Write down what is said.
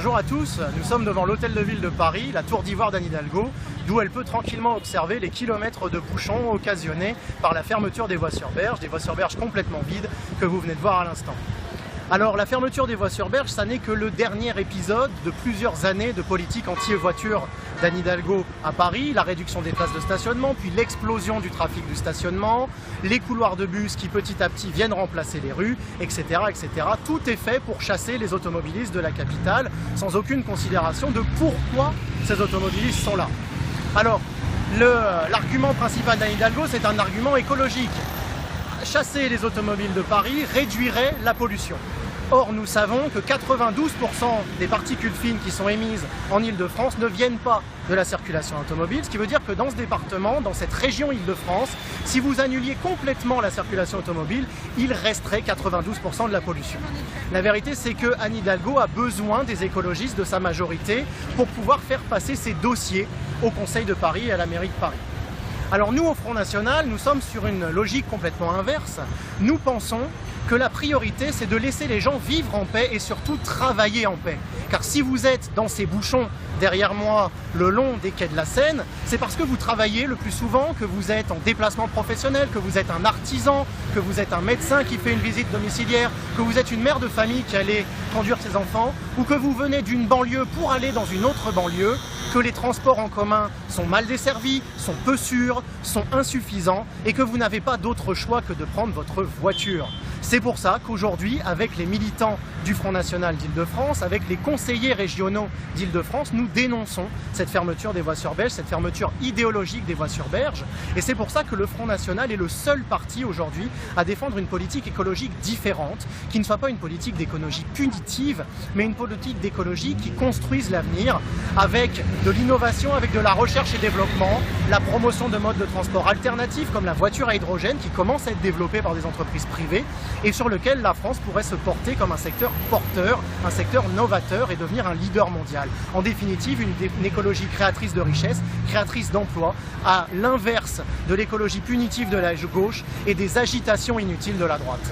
Bonjour à tous, nous sommes devant l'hôtel de ville de Paris, la tour d'ivoire d'Anne Hidalgo, d'où elle peut tranquillement observer les kilomètres de bouchons occasionnés par la fermeture des voies sur berge, des voies sur berge complètement vides que vous venez de voir à l'instant. Alors la fermeture des voies sur berge, ça n'est que le dernier épisode de plusieurs années de politique anti-voiture d'Anne Hidalgo à Paris, la réduction des places de stationnement, puis l'explosion du trafic du stationnement, les couloirs de bus qui petit à petit viennent remplacer les rues, etc., etc. Tout est fait pour chasser les automobilistes de la capitale, sans aucune considération de pourquoi ces automobilistes sont là. Alors, l'argument principal d'Anne Hidalgo, c'est un argument écologique. Chasser les automobiles de Paris réduirait la pollution. Or, nous savons que 92% des particules fines qui sont émises en Île-de-France ne viennent pas de la circulation automobile, ce qui veut dire que dans ce département, dans cette région Île-de-France, si vous annuliez complètement la circulation automobile, il resterait 92% de la pollution. La vérité, c'est que Anne Hidalgo a besoin des écologistes de sa majorité pour pouvoir faire passer ses dossiers au Conseil de Paris et à la mairie de Paris. Alors nous, au Front National, nous sommes sur une logique complètement inverse. Nous pensons que la priorité, c'est de laisser les gens vivre en paix et surtout travailler en paix. Car si vous êtes dans ces bouchons derrière moi, le long des quais de la Seine, c'est parce que vous travaillez le plus souvent, que vous êtes en déplacement professionnel, que vous êtes un artisan, que vous êtes un médecin qui fait une visite domiciliaire, que vous êtes une mère de famille qui allait conduire ses enfants, ou que vous venez d'une banlieue pour aller dans une autre banlieue, que les transports en commun sont mal desservis, sont peu sûrs, sont insuffisants et que vous n'avez pas d'autre choix que de prendre votre voiture. C'est pour ça qu'aujourd'hui, avec les militants du Front National d'Île-de-France, avec les conseillers régionaux d'Île-de-France, nous dénonçons cette fermeture des voies sur berge, cette fermeture idéologique des voies sur berge. Et c'est pour ça que le Front National est le seul parti aujourd'hui à défendre une politique écologique différente, qui ne soit pas une politique d'écologie punitive, mais une politique d'écologie qui construise l'avenir avec de l'innovation, avec de la recherche et développement, la promotion de modes de transport alternatifs comme la voiture à hydrogène qui commence à être développée par des entreprises privées et sur lequel la France pourrait se porter comme un secteur porteur, un secteur novateur et devenir un leader mondial. En définitive, une écologie créatrice de richesses, créatrice d'emplois, à l'inverse de l'écologie punitive de la gauche et des agitations inutiles de la droite.